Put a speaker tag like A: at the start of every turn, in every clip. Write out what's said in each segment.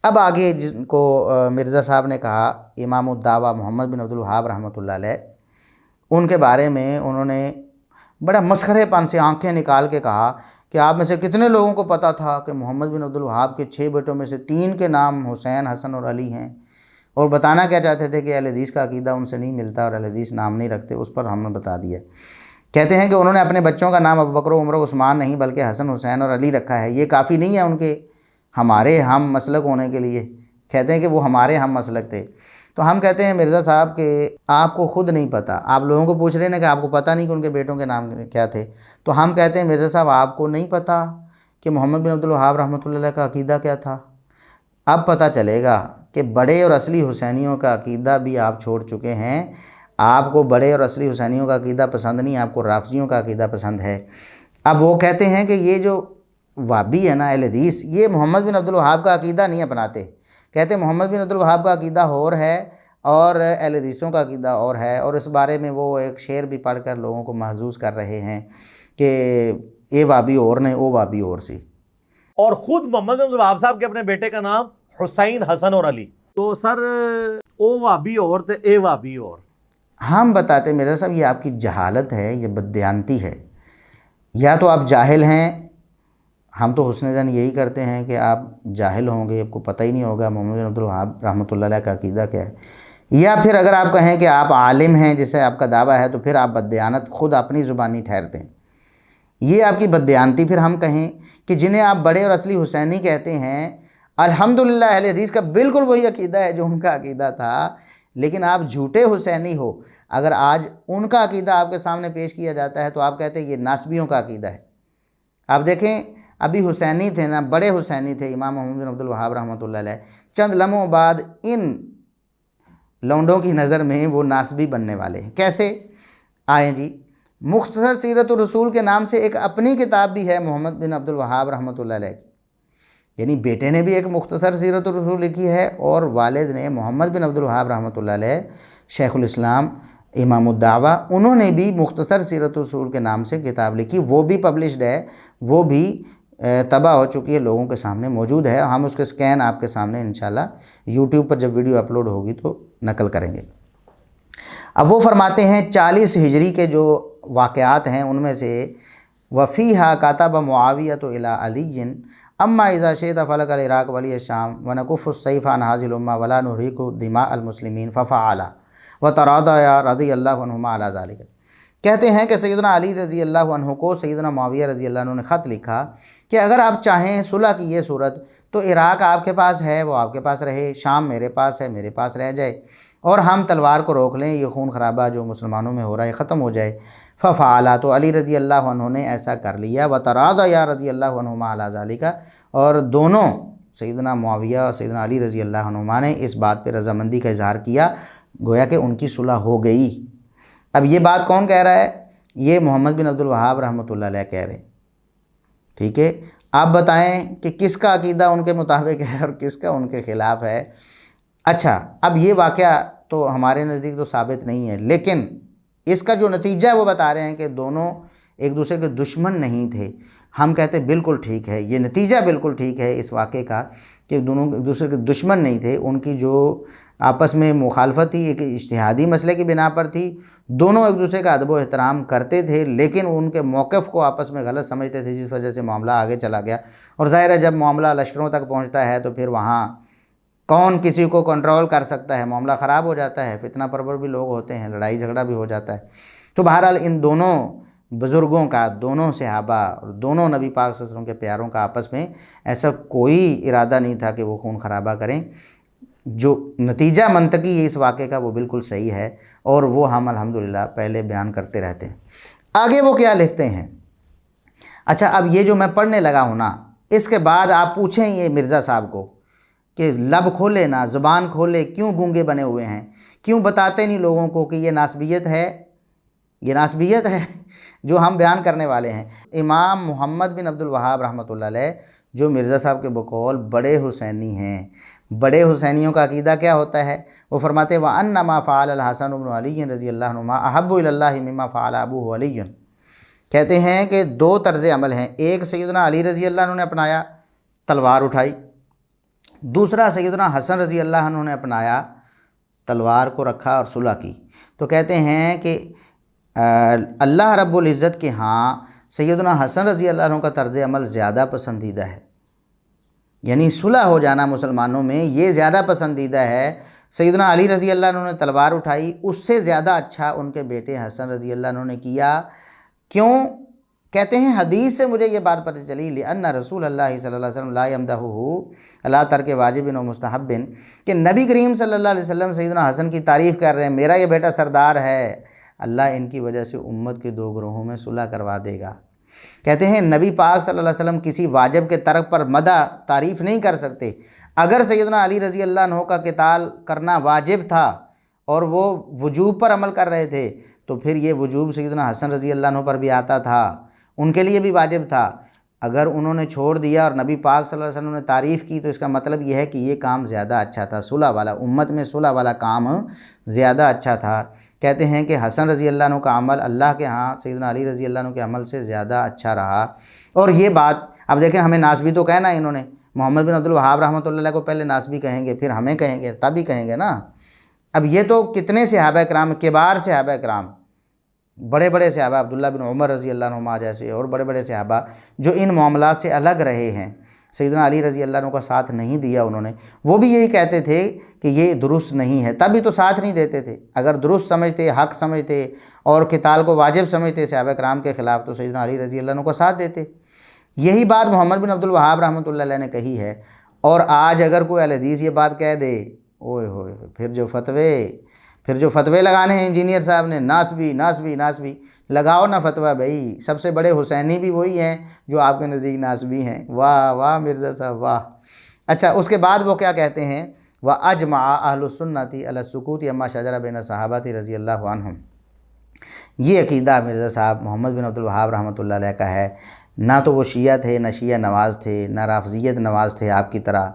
A: اب آگے جن کو مرزا صاحب نے کہا امام الدعوہ محمد بن عبدالوہاب رحمۃ اللہ علیہ، ان کے بارے میں انہوں نے بڑا مسخرے پن سے آنکھیں نکال کے کہا کہ آپ میں سے کتنے لوگوں کو پتہ تھا کہ محمد بن عبدالوہاب کے 6 بیٹوں میں سے 3 کے نام حسین، حسن اور علی ہیں، اور بتانا کیا چاہتے تھے کہ اہل حدیث کا عقیدہ ان سے نہیں ملتا اور اہل حدیث نام نہیں رکھتے، اس پر ہم نے بتا دیا۔ کہتے ہیں کہ انہوں نے اپنے بچوں کا نام ابوبکر و عمر و عثمان نہیں بلکہ حسن، حسین اور علی رکھا ہے، یہ کافی نہیں ہے ان کے ہمارے ہم مسلک ہونے کے لیے۔ کہتے ہیں کہ وہ ہمارے ہم مسلک تھے۔ تو ہم کہتے ہیں مرزا صاحب کہ آپ کو خود نہیں پتہ، آپ لوگوں کو پوچھ رہے ہیں کہ آپ کو پتہ نہیں کہ ان کے بیٹوں کے نام کیا تھے، تو ہم کہتے ہیں مرزا صاحب آپ کو نہیں پتہ کہ محمد بن عبدالوہاب رحمۃ اللہ علیہ کا عقیدہ کیا تھا؟ اب پتہ چلے گا کہ بڑے اور اصلی حسینیوں کا عقیدہ بھی آپ چھوڑ چکے ہیں۔ آپ کو بڑے اور اصلی حسینیوں کا عقیدہ پسند نہیں، آپ کو رافضیوں کا عقیدہ پسند ہے۔ اب وہ کہتے ہیں کہ یہ جو وہابی ہے نا اہل حدیث، یہ محمد بن عبدالوہاب کا عقیدہ نہیں اپناتے، کہتے ہیں محمد بن عبدالوہاب کا عقیدہ اور ہے اور اہل حدیثوں کا عقیدہ اور ہے، اور اس بارے میں وہ ایک شعر بھی پڑھ کر لوگوں کو محظوظ کر رہے ہیں کہ اے وہابی اور نے او وہابی اور سی۔
B: اور خود محمد بن عبدالوہاب صاحب کے اپنے بیٹے کا نام حسین، حسن اور علی، تو سر او وہابی اور تھے، اے وہابی اور۔
A: ہم بتاتے ہیں مرزا صاحب یہ آپ کی جہالت ہے، یہ بددیانتی ہے، یا تو آپ جاہل ہیں، ہم تو حسن ظن یہی کرتے ہیں کہ آپ جاہل ہوں گے، آپ کو پتہ ہی نہیں ہوگا محمد بن عبدالوہاب رحمۃ اللہ علیہ کا عقیدہ کیا ہے، یا پھر اگر آپ کہیں کہ آپ عالم ہیں جسے آپ کا دعویٰ ہے تو پھر آپ بددیانت خود اپنی زبانی ٹھہرتے ہیں۔ یہ آپ کی بددیانتی۔ پھر ہم کہیں کہ جنہیں آپ بڑے اور اصلی حسینی کہتے ہیں، الحمدللہ اہل حدیث کا بالکل وہی عقیدہ ہے جو ان کا عقیدہ تھا، لیکن آپ جھوٹے حسینی ہو۔ اگر آج ان کا عقیدہ آپ کے سامنے پیش کیا جاتا ہے تو آپ کہتے ہیں یہ ناسبیوں کا عقیدہ ہے۔ آپ دیکھیں ابھی حسینی تھے نا، بڑے حسینی تھے امام محمد بن عبدالوہاب رحمۃ اللہ علیہ، چند لمحوں بعد ان لونڈوں کی نظر میں وہ ناسبی بننے والے ہیں۔ کیسے؟ آئیں جی، مختصر سیرت الرسول کے نام سے ایک اپنی کتاب بھی ہے محمد بن عبدالوہاب رحمۃ اللہ علیہ کی، یعنی بیٹے نے بھی ایک مختصر سیرت الرسول لکھی ہے اور والد نے محمد بن عبدالوہاب رحمۃ اللہ علیہ شیخ الاسلام امام الدعوہ، انہوں نے بھی مختصر سیرت الرسول کے نام سے کتاب لکھی، وہ بھی پبلشڈ ہے، وہ بھی طبع ہو چکی ہے، لوگوں کے سامنے موجود ہے، ہم اس کے سکین آپ کے سامنے انشاءاللہ یوٹیوب پر جب ویڈیو اپلوڈ ہوگی تو نقل کریں گے۔ اب وہ فرماتے ہیں 40 ہجری کے جو واقعات ہیں ان میں سے وفیہا کاتب معاویۃ الی علی اما اذا شئت فلک العراق ولی الشام ونکف السیف عن هذه الامہ ولا نحرق دماء المسلمین ففعلا وتراضیا رضی اللہ عنہما علی ذلک۔ کہتے ہیں کہ سیدنا علی رضی اللہ عنہ کو سیدنا معاویہ رضی اللہ عنہ نے خط لکھا کہ اگر آپ چاہیں صلح کی یہ صورت تو عراق آپ کے پاس ہے، وہ آپ کے پاس رہے، شام میرے پاس ہے، میرے پاس رہ جائے، اور ہم تلوار کو روک لیں، یہ خون خرابہ جو مسلمانوں میں ہو رہا ہے ختم ہو جائے۔ ففعلا، تو علی رضی اللہ عنہ نے ایسا کر لیا، وتراضیا رضی اللہ عنہما علی ذلک، اور دونوں سیدنا معاویہ اور سیدنا علی رضی اللہ عنہما نے اس بات پہ رضامندی کا اظہار کیا، گویا کہ ان کی صلح ہو گئی۔ اب یہ بات کون کہہ رہا ہے؟ یہ محمد بن عبدالوہاب رحمۃ اللہ علیہ کہہ رہے ہیں، ٹھیک ہے؟ آپ بتائیں کہ کس کا عقیدہ ان کے مطابق ہے اور کس کا ان کے خلاف ہے۔ اچھا، اب یہ واقعہ تو ہمارے نزدیک تو ثابت نہیں ہے، لیکن اس کا جو نتیجہ ہے وہ بتا رہے ہیں کہ دونوں ایک دوسرے کے دشمن نہیں تھے۔ ہم کہتے ہیں بالکل ٹھیک ہے، یہ نتیجہ بالکل ٹھیک ہے اس واقعے کا کہ دونوں ایک دوسرے کے دشمن نہیں تھے، ان کی جو آپس میں مخالفت تھی ایک اجتہادی مسئلے کی بنا پر تھی، دونوں ایک دوسرے کا ادب و احترام کرتے تھے، لیکن ان کے موقف کو آپس میں غلط سمجھتے تھے، جس وجہ سے معاملہ آگے چلا گیا۔ اور ظاہر ہے جب معاملہ لشکروں تک پہنچتا ہے تو پھر وہاں کون کسی کو کنٹرول کر سکتا ہے، معاملہ خراب ہو جاتا ہے، فتنہ پرور بھی لوگ ہوتے ہیں، لڑائی جھگڑا بھی ہو جاتا ہے۔ تو بہرحال ان دونوں بزرگوں کا، دونوں صحابہ اور دونوں نبی پاک صلی اللہ علیہ وسلم کے پیاروں کا آپس میں ایسا کوئی ارادہ نہیں تھا کہ وہ خون خرابہ کریں۔ جو نتیجہ منطقی ہے اس واقعے کا وہ بالکل صحیح ہے، اور وہ ہم الحمدللہ پہلے بیان کرتے رہتے ہیں۔ آگے وہ کیا لکھتے ہیں؟ اچھا، اب یہ جو میں پڑھنے لگا ہوں نا، اس کے بعد آپ پوچھیں یہ مرزا صاحب کو کہ لب کھولے نا، زبان کھولے، کیوں گونگے بنے ہوئے ہیں؟ کیوں بتاتے نہیں لوگوں کو کہ یہ ناسبیت ہے، یہ ناسبیت ہے جو ہم بیان کرنے والے ہیں۔ امام محمد بن عبدالوہاب رحمۃ اللہ علیہ جو مرزا صاحب کے بقول بڑے حسینی ہیں، بڑے حسینیوں کا عقیدہ کیا ہوتا ہے؟ وہ فرماتے وَأَنَّ مَا فَعَلَ الْحَسَنُ بْنُ عَلِيٍّ رضی اللہ عنہما أَحَبُّ إِلَى اللَّهِ مِمَّا فَعَلَ أَبُوهُ عَلِيٌّ۔ کہتے ہیں کہ دو طرز عمل ہیں، ایک سیدنا علی رضی اللہ عنہ نے اپنایا، تلوار اٹھائی، دوسرا سیدنا حسن رضی اللہ عنہ نے اپنایا، تلوار کو رکھا اور صلح کی۔ تو کہتے ہیں کہ اللہ رب العزت کے ہاں سیدنا حسن رضی اللہ عنہ کا طرز عمل زیادہ پسندیدہ ہے، یعنی صلح ہو جانا مسلمانوں میں یہ زیادہ پسندیدہ ہے۔ سیدنا علی رضی اللہ عنہ نے تلوار اٹھائی، اس سے زیادہ اچھا ان کے بیٹے حسن رضی اللہ عنہ نے کیا۔ کیوں؟ کہتے ہیں حدیث سے مجھے یہ بات پتہ چلی، لأن رسول اللہ صلی اللہ علیہ وسلم لا یمدحہ علی ترک واجب و مستحب، کہ نبی کریم صلی اللہ علیہ وسلم سیدنا حسن کی تعریف کر رہے ہیں، میرا یہ بیٹا سردار ہے، اللہ ان کی وجہ سے امت کے دو گروہوں میں صلح کروا دے گا۔ کہتے ہیں نبی پاک صلی اللہ علیہ وسلم کسی واجب کے ترک پر مدح تعریف نہیں کر سکتے۔ اگر سیدنا علی رضی اللہ عنہ کا قتال کرنا واجب تھا اور وہ وجوب پر عمل کر رہے تھے، تو پھر یہ وجوب سیدنا حسن رضی اللہ عنہ پر بھی آتا تھا، ان کے لیے بھی واجب تھا۔ اگر انہوں نے چھوڑ دیا اور نبی پاک صلی اللہ علیہ وسلم نے تعریف کی، تو اس کا مطلب یہ ہے کہ یہ کام زیادہ اچھا تھا، صلح والا، امت میں صلح والا کام زیادہ اچھا تھا۔ کہتے ہیں کہ حسن رضی اللہ عنہ کا عمل اللہ کے ہاں سیدنا علی رضی اللہ عنہ کے عمل سے زیادہ اچھا رہا۔ اور یہ بات اب دیکھیں، ہمیں ناسبی تو کہنا ہے انہوں نے، محمد بن عبد الوہاب رحمۃ اللہ علیہ کو پہلے ناسبی کہیں گے، پھر ہمیں کہیں گے، تب ہی کہیں گے نا۔ اب یہ تو کتنے صحابہ کرام، کبار صحابہ کرام، بڑے بڑے صحابہ، عبداللہ بن عمر رضی اللہ عنہما جیسے اور بڑے بڑے صحابہ جو ان معاملات سے الگ رہے ہیں، سیدنا علی رضی اللہ عنہ کا ساتھ نہیں دیا انہوں نے، وہ بھی یہی کہتے تھے کہ یہ درست نہیں ہے، تب بھی تو ساتھ نہیں دیتے تھے۔ اگر درست سمجھتے، حق سمجھتے اور قتال کو واجب سمجھتے صحابہ کرام کے خلاف، تو سیدنا علی رضی اللہ عنہ کا ساتھ دیتے۔ یہی بات محمد بن عبد الوہاب رحمۃ اللہ علیہ نے کہی ہے۔ اور آج اگر کوئی اہل حدیث یہ بات کہہ دے، اوئے ہوئے، پھر جو فتوے لگانے ہیں انجینئر صاحب نے، ناسبی ناسبی ناسبی، لگاؤ نا فتویٰ بھائی، سب سے بڑے حسینی بھی وہی ہیں جو آپ کے نزدیک ناسبی ہیں۔ واہ واہ مرزا صاحب واہ۔ اچھا، اس کے بعد وہ کیا کہتے ہیں، وَأَجْمَعَ أَهْلُ السُّنَّةِ عَلَى السُّكُوتِ عَمَّا شَجَرَ بَيْنَ الصَّحَابَةِ رضی اللہ عنہم۔ یہ عقیدہ مرزا صاحب محمد بن عبد الوہاب رحمۃ اللہ علیہ کا ہے۔ نہ تو وہ شیعہ تھے، نہ شیعہ نواز تھے، نہ رافضیت نواز تھے آپ کی طرح،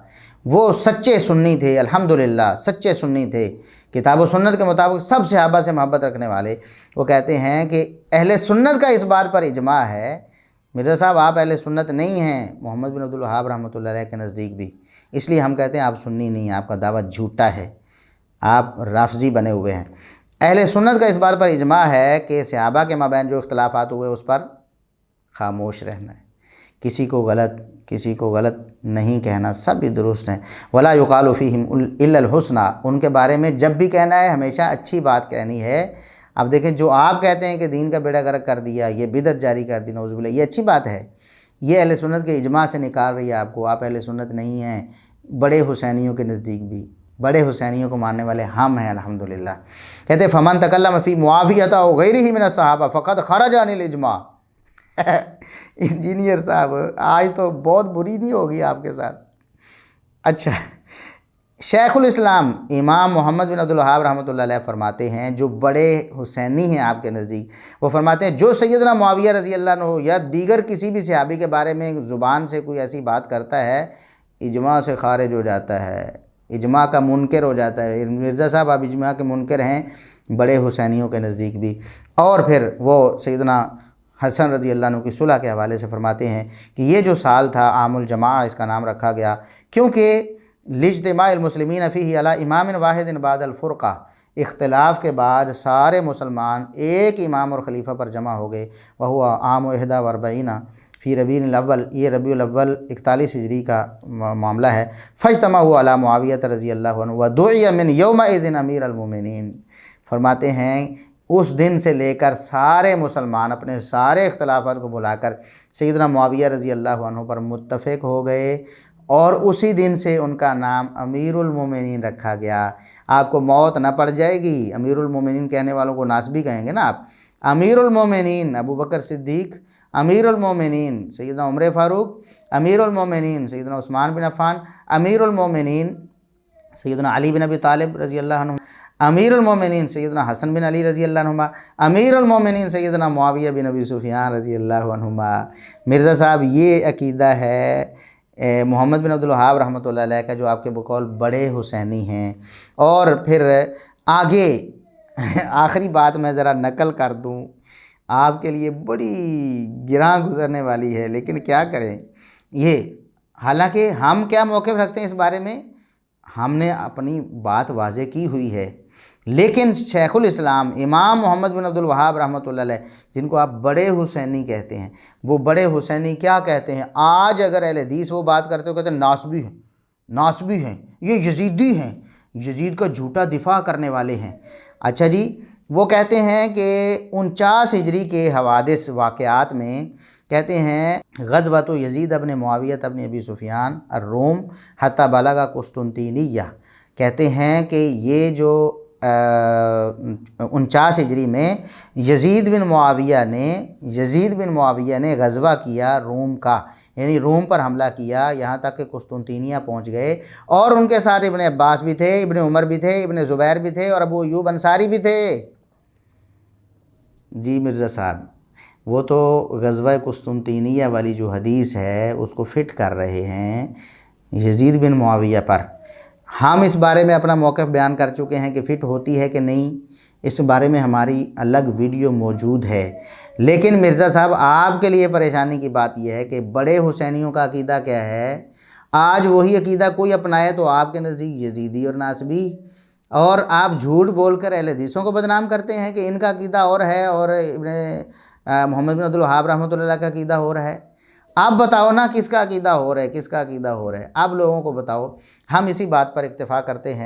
A: وہ سچے سنی تھے، الحمدللہ سچے سنی تھے، کتاب و سنت کے مطابق سب صحابہ سے محبت رکھنے والے۔ وہ کہتے ہیں کہ اہل سنت کا اس بات پر اجماع ہے۔ مرزا صاحب آپ اہل سنت نہیں ہیں محمد بن عبد الوہاب رحمۃ اللہ علیہ کے نزدیک بھی، اس لیے ہم کہتے ہیں آپ سنی نہیں ہیں، آپ کا دعویٰ جھوٹا ہے، آپ رافضی بنے ہوئے ہیں۔ اہل سنت کا اس بات پر اجماع ہے کہ صحابہ کے مابین جو اختلافات ہوئے اس پر خاموش رہنا ہے، کسی کو غلط نہیں کہنا، سب بھی درست ہیں۔ ولا یقال فیہم الا الحسنی، ان کے بارے میں جب بھی کہنا ہے ہمیشہ اچھی بات کہنی ہے۔ اب دیکھیں، جو آپ کہتے ہیں کہ دین کا بیڑا غرق کر دیا، یہ بدعت جاری کر دی، نعوذ باللہ، یہ اچھی بات ہے، یہ اہل سنت کے اجماع سے نکال رہی ہے آپ کو، آپ اہل سنت نہیں ہیں۔ بڑے حسینیوں کے نزدیک بھی، بڑے حسینیوں کو ماننے والے ہم ہیں الحمدللہ۔ کہتے ہیں فمن تکلم فی معاویہ او غیرہ من الصحابہ فقد خرج عن الاجماع۔ انجینئر صاحب آج تو بہت بری نہیں ہوگی آپ کے ساتھ۔ اچھا، شیخ الاسلام امام محمد بن عبد الوہاب رحمۃ اللہ علیہ فرماتے ہیں، جو بڑے حسینی ہیں آپ کے نزدیک، وہ فرماتے ہیں جو سیدنا معاویہ رضی اللہ عنہ یا دیگر کسی بھی صحابی کے بارے میں زبان سے کوئی ایسی بات کرتا ہے، اجماع سے خارج ہو جاتا ہے، اجماع کا منکر ہو جاتا ہے۔ مرزا صاحب آپ اجماع کے منکر ہیں بڑے حسینیوں کے نزدیک بھی۔ اور پھر وہ سیدنا حسن رضی اللہ عنہ کی صلح کے حوالے سے فرماتے ہیں کہ یہ جو سال تھا عام الجماع اس کا نام رکھا گیا، کیونکہ لاجتماع المسلمین فیہ علی امام واحد بعد الفرقہ، اختلاف کے بعد سارے مسلمان ایک امام اور خلیفہ پر جمع ہو گئے، وہو عام 41 فی ربیع الاول، یہ ربیع الاول 41 ہجری کا معاملہ ہے۔ فاجتمعوا علی معاویہ رضی اللہ عنہ ودعی من یومئذ امیر المومنین۔ فرماتے ہیں اس دن سے لے کر سارے مسلمان اپنے سارے اختلافات کو بھلا کر سیدنا معاویہ رضی اللہ عنہ پر متفق ہو گئے، اور اسی دن سے ان کا نام امیر المومنین رکھا گیا۔ آپ کو موت نہ پڑ جائے گی، امیر المومنین کہنے والوں کو ناسبی کہیں گے نا آپ۔ امیر المومنین ابو بکر صدیق، امیر المومنین سیدنا عمر فاروق، امیر المومنین سیدنا عثمان بن عفان، امیر المومنین سیدنا علی بن ابی طالب رضی اللہ عنہ، امیر المومنین سیدنا حسن بن علی رضی اللہ عنہما، امیر المومنین سیدنا معاویہ بن ابی سفیان رضی اللہ عنہما۔ مرزا صاحب یہ عقیدہ ہے محمد بن عبد الوہاب رحمۃ اللہ علیہ کا، جو آپ کے بقول بڑے حسینی ہیں۔ اور پھر آگے آخری بات میں ذرا نقل کر دوں، آپ کے لیے بڑی گراں گزرنے والی ہے، لیکن کیا کریں، یہ حالانکہ ہم کیا موقف رکھتے ہیں اس بارے میں، ہم نے اپنی بات واضح کی ہوئی ہے، لیکن شیخ الاسلام امام محمد بن عبد الوہاب رحمۃ اللہ علیہ، جن کو آپ بڑے حسینی کہتے ہیں، وہ بڑے حسینی کیا کہتے ہیں؟ آج اگر اہل حدیث وہ بات کرتے ہو کہتے ہیں ناسبی ہیں، ناسبی ہیں، یہ یزیدی ہیں، یزید کا جھوٹا دفاع کرنے والے ہیں۔ اچھا جی، وہ کہتے ہیں کہ 49 ہجری کے حوادث واقعات میں کہتے ہیں غزوۃ یزید ابن معاویہ ابن ابی سفیان الروم حتی بلغ قسطنطینیہ، کہتے ہیں کہ یہ جو 49 ہجری میں یزید بن معاویہ نے غزوہ کیا روم کا، یعنی روم پر حملہ کیا، یہاں تک کہ قسطنطینیہ پہنچ گئے، اور ان کے ساتھ ابن عباس بھی تھے، ابن عمر بھی تھے، ابن زبیر بھی تھے، اور ابو ایوب انصاری بھی تھے۔ جی مرزا صاحب، وہ تو غزوہ قسطنطینیہ والی جو حدیث ہے اس کو فٹ کر رہے ہیں یزید بن معاویہ پر۔ ہم اس بارے میں اپنا موقف بیان کر چکے ہیں کہ فٹ ہوتی ہے کہ نہیں، اس بارے میں ہماری الگ ویڈیو موجود ہے۔ لیکن مرزا صاحب آپ کے لیے پریشانی کی بات یہ ہے کہ بڑے حسینیوں کا عقیدہ کیا ہے؟ آج وہی عقیدہ کوئی اپنائے تو آپ کے نزدیک یزیدی اور ناسبی، اور آپ جھوٹ بول کر اہل حدیثوں کو بدنام کرتے ہیں کہ ان کا عقیدہ اور ہے اور ابن محمد بن عبد الوہاب رحمۃ اللہ کا عقیدہ اور ہے۔ آپ بتاؤ نا کس کا عقیدہ ہو رہا ہے، کس کا عقیدہ ہو رہا ہے، آپ لوگوں کو بتاؤ۔ ہم اسی بات پر اکتفا کرتے ہیں۔